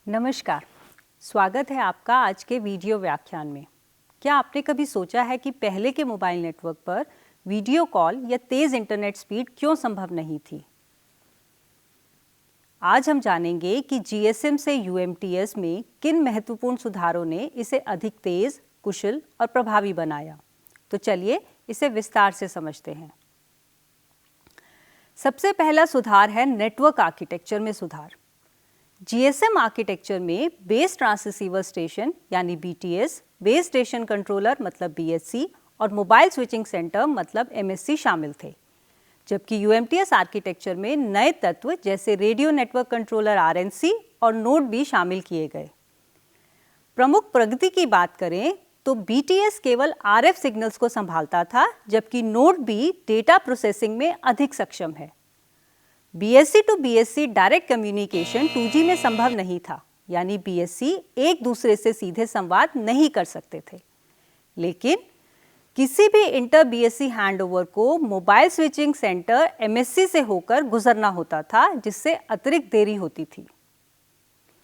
नमस्कार, स्वागत है आपका आज के वीडियो व्याख्यान में। क्या आपने कभी सोचा है कि पहले के मोबाइल नेटवर्क पर वीडियो कॉल या तेज़ इंटरनेट स्पीड क्यों संभव नहीं थी? आज हम जानेंगे कि जीएसएम से यूएमटीएस में किन महत्वपूर्ण सुधारों ने इसे अधिक तेज़, कुशल और प्रभावी बनाया। तो चलिए इसे विस्तार से समझते हैं। सबसे पहला सुधार है नेटवर्क आर्किटेक्चर में सुधार। जीएसएम आर्किटेक्चर में बेस ट्रांससीवर स्टेशन यानी बीटीएस, बेस स्टेशन कंट्रोलर मतलब बीएससी और मोबाइल स्विचिंग सेंटर मतलब एमएससी शामिल थे, जबकि यूएमटीएस आर्किटेक्चर में नए तत्व जैसे रेडियो नेटवर्क कंट्रोलर आरएनसी और नोड भी शामिल किए गए। प्रमुख प्रगति की बात करें तो बीटीएस केवल आरएफ सिग्नल्स को संभालता था, जबकि नोड भी डेटा प्रोसेसिंग में अधिक सक्षम है। BSC to BSC direct communication 2G में संभव नहीं था, यानी बीएससी एक दूसरे से सीधे संवाद नहीं कर सकते थे। लेकिन किसी भी इंटर बीएससी हैंडओवर को मोबाइल स्विचिंग सेंटर एमएससी से होकर गुजरना होता था, जिससे अतिरिक्त देरी होती थी।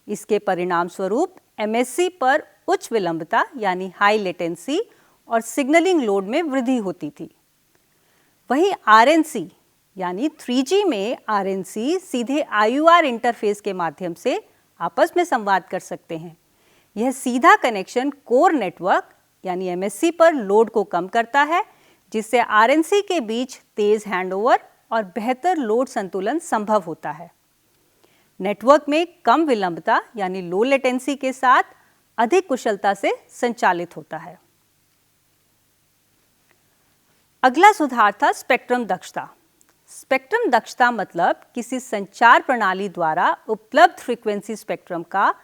इसके परिणाम स्वरूप एमएससी पर उच्च विलंबता यानी हाई लेटेंसी और सिग्नलिंग लोड में वृद्धि होती थी। वहीं आरएनसी यानी 3G में आरएनसी सीधे आईयूआर इंटरफेस के माध्यम से आपस में संवाद कर सकते हैं। यह सीधा कनेक्शन कोर नेटवर्क यानी एमएससी पर लोड को कम करता है, जिससे आरएनसी के बीच तेज हैंडओवर और बेहतर लोड संतुलन संभव होता है। नेटवर्क में कम विलंबता यानी लो लेटेंसी के साथ अधिक कुशलता से संचालित होता है। अगला सुधार था स्पेक्ट्रम दक्षता। स्पेक्ट्रम दक्षता मतलब किसी संचार प्रणाली द्वारा उपलब्ध फ्रीक्वेंसी स्पेक्ट्रम का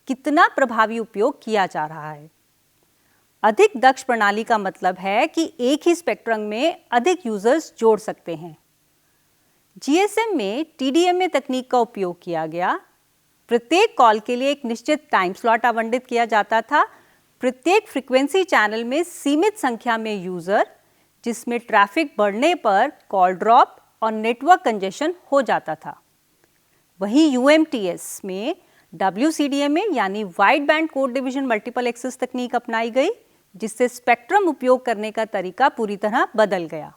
कितना प्रभावी उपयोग किया जा रहा है। अधिक दक्ष प्रणाली का मतलब है कि एक ही स्पेक्ट्रम में अधिक यूजर्स जोड़ सकते हैं। जीएसएम में टीडीएमए तकनीक का उपयोग किया गया। प्रत्येक कॉल के लिए एक निश्चित टाइम स्लॉट आवंटित किया जाता था। प्रत्येक फ्रीक्वेंसी चैनल में सीमित संख्या में यूजर, जिसमें ट्रैफिक बढ़ने पर कॉल ड्रॉप और नेटवर्क कंजेशन हो जाता था। वहीं यूएमटीएस में WCDMA यानी wide band code division multiple access तकनीक अपनाई गई, जिससे स्पेक्ट्रम उपयोग करने का तरीका पूरी तरह बदल गया।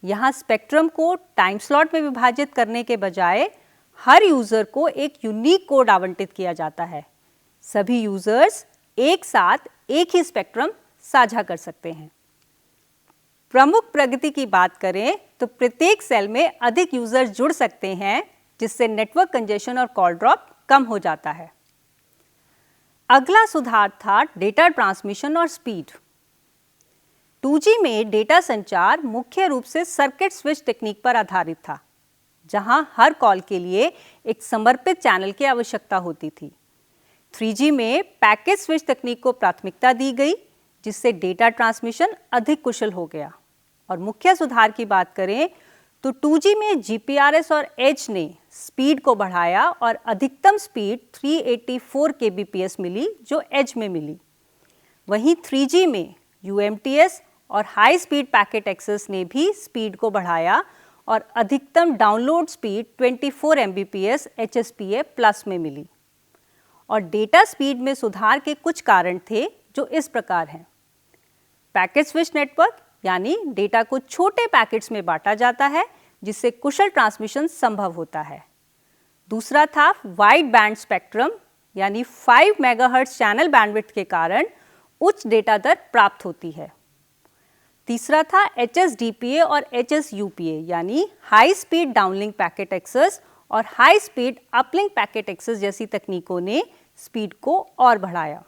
यहाँ स्पेक्ट्रम को टाइम स्लॉट में विभाजित करने के बजाय हर यूजर को एक यूनिक कोड आवंटित किया जाता है। सभी यूजर्स एक साथ एक ही स्पेक्ट्रम साझा कर सकते हैं। प्रमुख प्रगति की बात करें तो प्रत्येक सेल में अधिक यूजर्स जुड़ सकते हैं, जिससे नेटवर्क कंजेशन और कॉल ड्रॉप कम हो जाता है। अगला सुधार था डेटा ट्रांसमिशन और स्पीड। 2G में डेटा संचार मुख्य रूप से सर्किट स्विच टेक्निक पर आधारित था, जहां हर कॉल के लिए एक समर्पित चैनल की आवश्यकता होती थी। 3G में पैकेट स्विच तकनीक को प्राथमिकता दी गई, जिससे डेटा ट्रांसमिशन अधिक कुशल हो गया। और मुख्य सुधार की बात करें तो 2G में GPRS और एज ने स्पीड को बढ़ाया और अधिकतम स्पीड 384 kbps मिली, जो एज में मिली। वहीं 3G में UMTS और हाई स्पीड पैकेट एक्सेस ने भी स्पीड को बढ़ाया और अधिकतम download speed 24 Mbps HSPA plus में मिली। और डेटा स्पीड में सुधार के कुछ कारण थे, जो इस प्रकार हैं। पैकेट स्विच नेटवर्क यानी डेटा को छोटे पैकेट्स में बांटा जाता है, जिससे कुशल ट्रांसमिशन संभव होता है। दूसरा था वाइड बैंड स्पेक्ट्रम यानी 5 मेगाहर्ट्ज चैनल बैंडविड्थ के कारण उच्च डेटा दर प्राप्त होती है। तीसरा था HSDPA और HSUPA यानी high speed downlink packet access और high speed uplink packet access जैसी तकनीकों ने स्पीड को और बढ़ाया।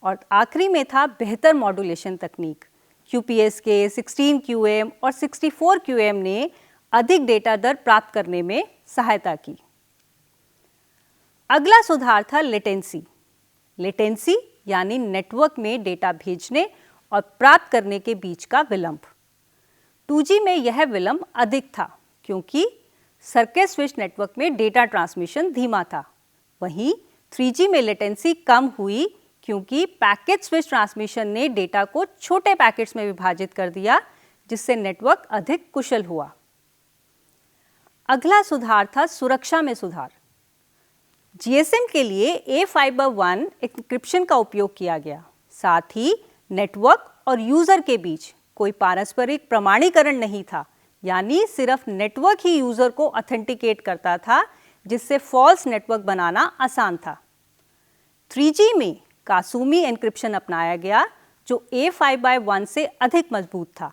और आखिरी में था बेहतर मॉड्यूलेशन तकनीक। QPSK, 16QAM और 64QAM ने अधिक डेटा दर प्राप्त करने में सहायता की। अगला सुधार था लेटेंसी। लेटेंसी यानी नेटवर्क में डेटा भेजने और प्राप्त करने के बीच का विलंब। 2G में यह विलंब अधिक था, क्योंकि सर्किट स्विच नेटवर्क में डेटा ट्रांसमिशन धीमा था। वहीं 3G में लेटेंसी कम हुई, क्योंकि पैकेट स्विच ट्रांसमिशन ने डेटा को छोटे पैकेट्स में विभाजित कर दिया, जिससे नेटवर्क अधिक कुशल हुआ। अगला सुधार था सुरक्षा में सुधार। जीएसएम के लिए A-Fiber-1 एन्क्रिप्शन का उपयोग किया गया। साथ ही नेटवर्क और यूजर के बीच कोई पारस्परिक प्रमाणीकरण नहीं था, यानी सिर्फ नेटवर्क ही यूजर को ऑथेंटिकेट करता था, जिससे फॉल्स नेटवर्क बनाना आसान था। 3G में कासुमी एन्क्रिप्शन अपनाया गया, जो A-Fiber-1 से अधिक मजबूत था।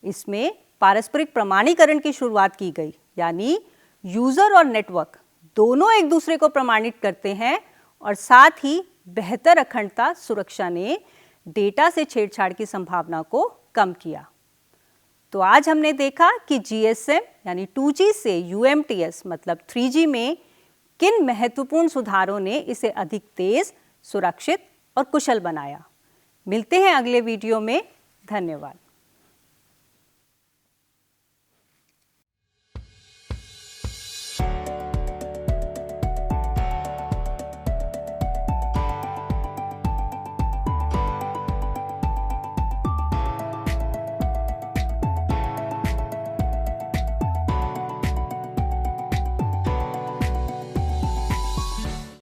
इसमें पारस्परिक प्रमाणीकरण की शुरुआत की गई, यानी यूजर और नेटवर्क दोनों एक दूसरे को प्रमाणित करते हैं, और साथ ही बेहतर अखंडता सुरक्षा ने डेटा से छेड़छाड़ की संभावना को कम किया। तो आज हमने देखा कि जीएसएम यानी 2G से UMTS मतलब 3G में किन महत्वपूर्ण सुधारों ने इसे अधिक तेज, सुरक्षित और कुशल बनाया। मिलते हैं अगले वीडियो में। धन्यवाद।